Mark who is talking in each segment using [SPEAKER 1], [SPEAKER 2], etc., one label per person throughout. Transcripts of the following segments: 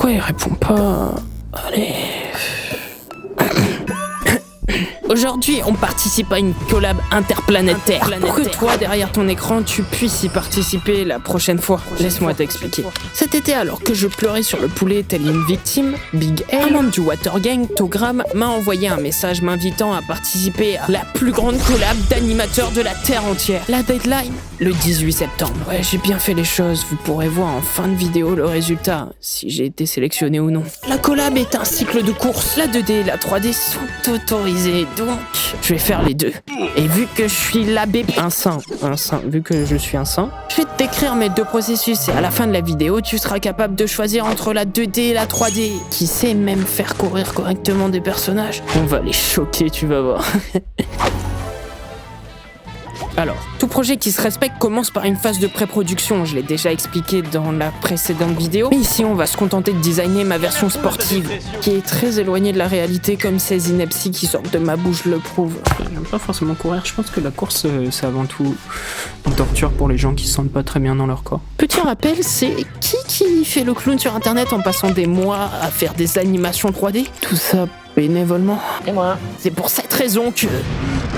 [SPEAKER 1] Pourquoi il répond pas? Allez... Aujourd'hui, on participe à une collab interplanétaire. Pour que toi, derrière ton écran, tu puisses y participer la prochaine fois. Laisse-moi t'expliquer. Cet été, alors que je pleurais sur le poulet telle une victime, Big L, un membre du Water Gang, Togram, m'a envoyé un message m'invitant à participer à la plus grande collab d'animateurs de la Terre entière. La deadline, le 18 septembre. Ouais, j'ai bien fait les choses. Vous pourrez voir en fin de vidéo le résultat, si j'ai été sélectionné ou non. La collab est un cycle de course. La 2D et la 3D sont autorisées. Donc, je vais faire les deux. Et vu que je suis l'abbé, un saint, vu que je suis un saint, je vais te décrire mes deux processus et à la fin de la vidéo, tu seras capable de choisir entre la 2D et la 3D. Qui sait même faire courir correctement des personnages. On va les choquer, tu vas voir. Alors, tout projet qui se respecte commence par une phase de pré-production, je l'ai déjà expliqué dans la précédente vidéo. Mais ici, on va se contenter de designer ma version sportive, qui est très éloignée de la réalité comme ces inepties qui sortent de ma bouche le prouvent. J'aime pas forcément courir, je pense que la course, c'est avant tout une torture pour les gens qui se sentent pas très bien dans leur corps. Petit rappel, c'est qui fait le clown sur internet en passant des mois à faire des animations 3D? Tout ça bénévolement. Et moi. C'est pour cette raison que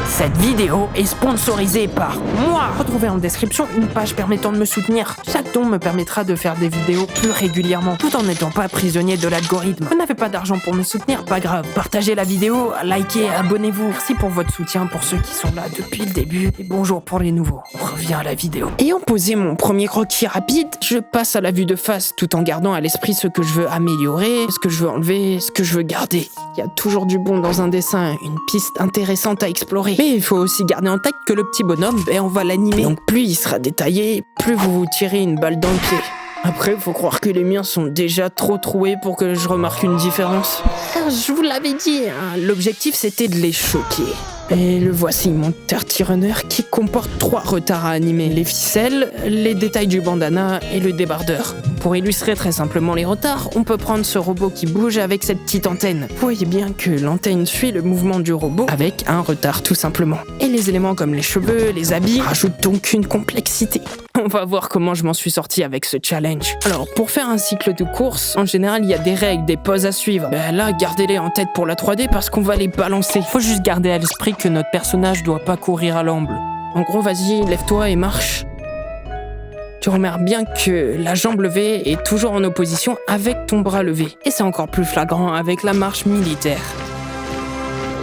[SPEAKER 1] cette vidéo est sponsorisée par moi. Retrouvez en description une page permettant de me soutenir. Chaque don me permettra de faire des vidéos plus régulièrement, tout en n'étant pas prisonnier de l'algorithme. Vous n'avez pas d'argent pour me soutenir, pas grave. Partagez la vidéo, likez, abonnez-vous. Merci pour votre soutien pour ceux qui sont là depuis le début. Et bonjour pour les nouveaux. On revient à la vidéo. Ayant posé mon premier croquis rapide, je passe à la vue de face, tout en gardant à l'esprit ce que je veux améliorer, ce que je veux enlever, ce que je veux garder. Il y a toujours du bon dans un dessin, une piste intéressante à explorer. Mais il faut aussi garder en tête que le petit bonhomme, on va l'animer. Donc plus il sera détaillé, plus vous vous tirez une balle dans le pied. Après, faut croire que les miens sont déjà trop troués pour que je remarque une différence. Je vous l'avais dit, hein, l'objectif c'était de les choquer. Et le voici, mon Dirty Runner qui comporte 3 retards à animer. Les ficelles, les détails du bandana et le débardeur. Pour illustrer très simplement les retards, on peut prendre ce robot qui bouge avec cette petite antenne. Vous voyez bien que l'antenne suit le mouvement du robot avec un retard tout simplement. Et les éléments comme les cheveux, les habits rajoutent donc une complexité. On va voir comment je m'en suis sorti avec ce challenge. Alors, pour faire un cycle de course, en général, il y a des règles, des poses à suivre. Là, gardez-les en tête pour la 3D parce qu'on va les balancer. Faut juste garder à l'esprit que notre personnage doit pas courir à l'amble. En gros, vas-y, lève-toi et marche. Tu remarques bien que la jambe levée est toujours en opposition avec ton bras levé. Et c'est encore plus flagrant avec la marche militaire.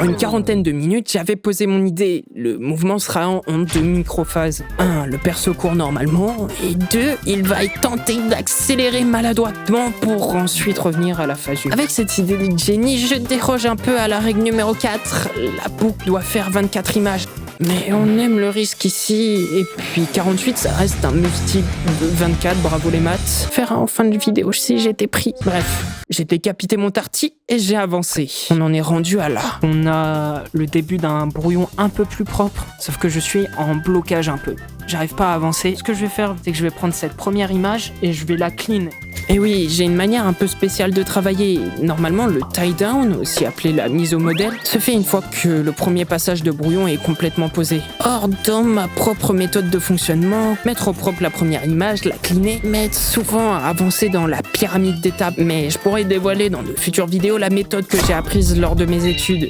[SPEAKER 1] En une quarantaine de minutes, j'avais posé mon idée. Le mouvement sera en 2 microphases. 1, le perso court normalement. Et 2, il va tenter d'accélérer maladroitement pour ensuite revenir à la phase 1. Avec cette idée de génie, je déroge un peu à la règle numéro 4. La boucle doit faire 24 images. Mais on aime le risque ici, et puis 48 ça reste un multiple de 24, bravo les maths. Faire en fin de vidéo si j'étais pris. Bref, j'ai décapité mon tarti et j'ai avancé. On en est rendu à là. On a le début d'un brouillon un peu plus propre, sauf que je suis en blocage un peu. J'arrive pas à avancer. Ce que je vais faire, c'est que je vais prendre cette première image et je vais la clean. Et oui, j'ai une manière un peu spéciale de travailler. Normalement, le tie-down, aussi appelé la mise au modèle, se fait une fois que le premier passage de brouillon est complètement posé. Or, dans ma propre méthode de fonctionnement, mettre au propre la première image, la cleaner, m'aide souvent à avancer dans la pyramide d'étapes. Mais je pourrais dévoiler dans de futures vidéos la méthode que j'ai apprise lors de mes études.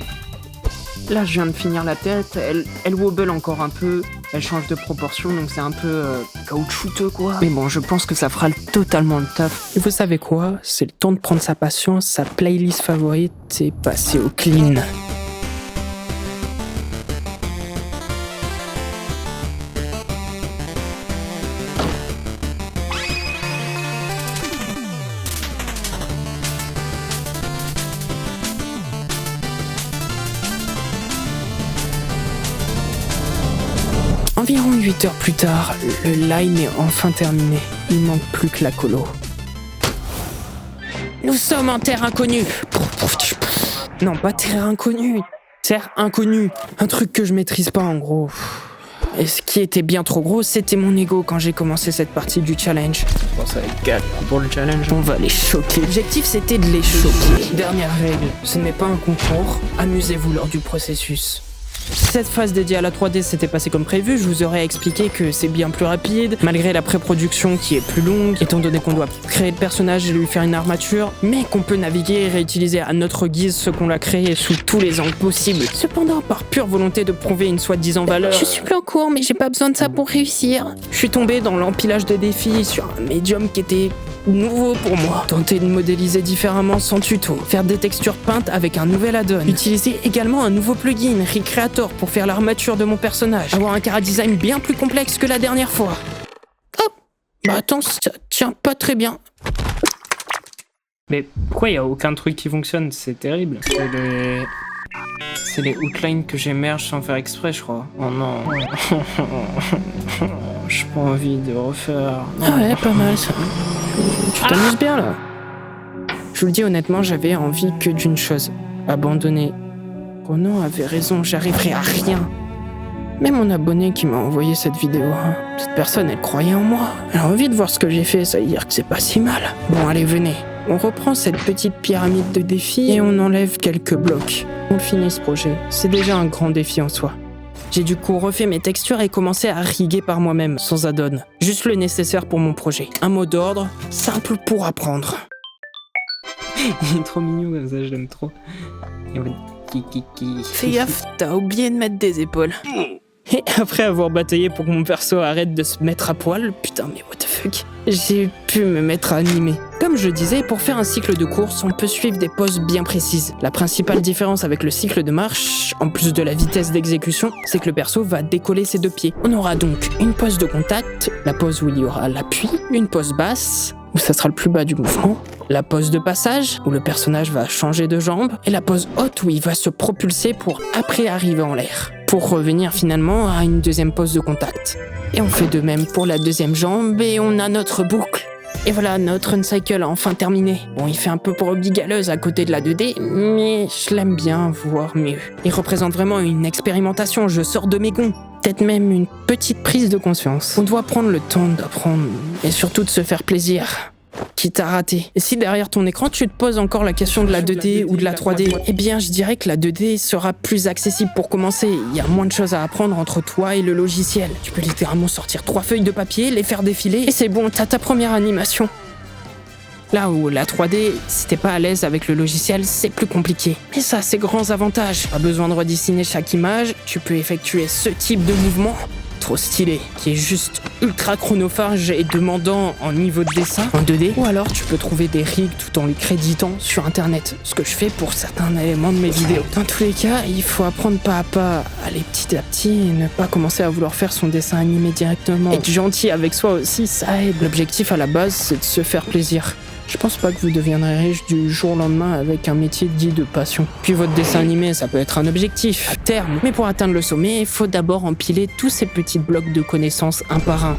[SPEAKER 1] Là, je viens de finir la tête, elle wobble encore un peu, elle change de proportion, donc c'est un peu caoutchouteux, quoi. Mais bon, je pense que ça fera totalement le taf. Et vous savez quoi? C'est le temps de prendre sa patience, sa playlist favorite et passer au clean. Environ 8 heures plus tard, le line est enfin terminé. Il manque plus que la colo. Nous sommes en terre inconnue. Non, pas terre inconnue. Terre inconnue. Un truc que je maîtrise pas en gros. Et ce qui était bien trop gros, c'était mon ego quand j'ai commencé cette partie du challenge. Bon, ça va être galère pour le challenge. On va les choquer. L'objectif, c'était de les choquer. Dernière règle, ce n'est pas un concours. Amusez-vous lors du processus. Si cette phase dédiée à la 3D s'était passée comme prévu, je vous aurais expliqué que c'est bien plus rapide, malgré la pré-production qui est plus longue, étant donné qu'on doit créer le personnage et lui faire une armature, mais qu'on peut naviguer et réutiliser à notre guise ce qu'on l'a créé sous tous les angles possibles. Cependant, par pure volonté de prouver une soi-disant valeur, je suis plus en cours, mais j'ai pas besoin de ça pour réussir. Je suis tombé dans l'empilage de défis sur un médium qui était nouveau pour moi. Tenter de modéliser différemment sans tuto, faire des textures peintes avec un nouvel add-on, utiliser également un nouveau plugin, Recreator, pour faire l'armature de mon personnage, avoir un chara-design bien plus complexe que la dernière fois. Hop, bah attends, ça tient pas très bien.
[SPEAKER 2] Mais pourquoi il y a aucun truc qui fonctionne? C'est terrible. C'est les outlines que j'émerge sans faire exprès, je crois. Oh non. J'ai pas envie de refaire.
[SPEAKER 1] Ah ouais, pas mal ça. Tu t'amuses bien là. Je vous le dis honnêtement, j'avais envie que d'une chose. Abandonner. Ronan avait raison, j'arriverai à rien. Même mon abonné qui m'a envoyé cette vidéo, cette personne, elle croyait en moi. Elle a envie de voir ce que j'ai fait, ça veut dire que c'est pas si mal. Bon, allez, venez. On reprend cette petite pyramide de défis et on enlève quelques blocs. On finit ce projet. C'est déjà un grand défi en soi. J'ai du coup refait mes textures et commencé à riguer par moi-même, sans add-on. Juste le nécessaire pour mon projet. Un mot d'ordre, simple pour apprendre.
[SPEAKER 2] Il est trop mignon comme ça, je l'aime trop.
[SPEAKER 1] Fais gaffe, t'as oublié de mettre des épaules. Et après avoir bataillé pour que mon perso arrête de se mettre à poil, putain mais what the fuck, j'ai pu me mettre à animer. Comme je disais, pour faire un cycle de course, on peut suivre des poses bien précises. La principale différence avec le cycle de marche, en plus de la vitesse d'exécution, c'est que le perso va décoller ses deux pieds. On aura donc une pose de contact, la pose où il y aura l'appui, une pose basse, où ça sera le plus bas du mouvement, la pose de passage, où le personnage va changer de jambe, et la pose haute où il va se propulser pour après arriver en l'air, pour revenir finalement à une deuxième pose de contact. Et on fait de même pour la deuxième jambe, et on a notre boucle. Et voilà, notre Uncycle a enfin terminé. Bon, il fait un peu pour galeuse à côté de la 2D, mais je l'aime bien, voire mieux. Il représente vraiment une expérimentation, je sors de mes gonds. Peut-être même une petite prise de conscience. On doit prendre le temps d'apprendre, et surtout de se faire plaisir. Quitte à rater. Et si derrière ton écran, tu te poses encore la question de la 2D ou de la 3D, eh bien, je dirais que la 2D sera plus accessible pour commencer. Il y a moins de choses à apprendre entre toi et le logiciel. Tu peux littéralement sortir 3 feuilles de papier, les faire défiler, et c'est bon, t'as ta première animation. Là où la 3D, si t'es pas à l'aise avec le logiciel, c'est plus compliqué. Mais ça a ses grands avantages. Pas besoin de redessiner chaque image, tu peux effectuer ce type de mouvement. Trop stylé, qui est juste ultra chronophage et demandant en niveau de dessin en 2D, ou alors tu peux trouver des rigs tout en les créditant sur internet, ce que je fais pour certains éléments de mes vidéos. Dans tous les cas, il faut apprendre pas à pas, aller petit à petit et ne pas commencer à vouloir faire son dessin animé directement. Être gentil avec soi aussi, ça aide. L'objectif à la base, c'est de se faire plaisir. Je pense pas que vous deviendrez riche du jour au lendemain avec un métier dit de passion. Puis votre dessin animé, ça peut être un objectif, à terme. Mais pour atteindre le sommet, il faut d'abord empiler tous ces petits blocs de connaissances un par un.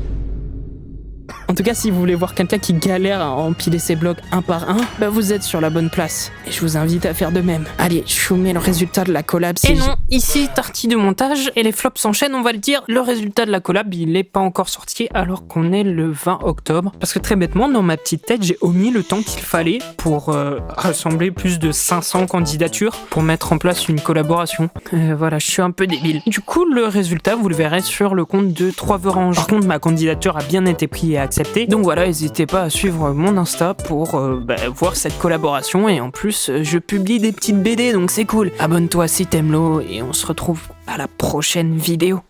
[SPEAKER 1] En tout cas, si vous voulez voir quelqu'un qui galère à empiler ses blocs un par un, bah vous êtes sur la bonne place. Et je vous invite à faire de même. Allez, je vous mets le résultat de la collab.
[SPEAKER 2] Et non, ici, tartie de montage, et les flops s'enchaînent, on va le dire. Le résultat de la collab, il est pas encore sorti, alors qu'on est le 20 octobre. Parce que très bêtement, dans ma petite tête, j'ai omis le temps qu'il fallait pour rassembler plus de 500 candidatures pour mettre en place une collaboration. Voilà, je suis un peu débile. Du coup, le résultat, vous le verrez sur le compte de 3Verange. Par contre, ma candidature a bien été prise et acceptée. Donc voilà, n'hésitez pas à suivre mon Insta pour voir cette collaboration. Et en plus, je publie des petites BD, donc c'est cool. Abonne-toi si t'aimes l'eau et on se retrouve à la prochaine vidéo.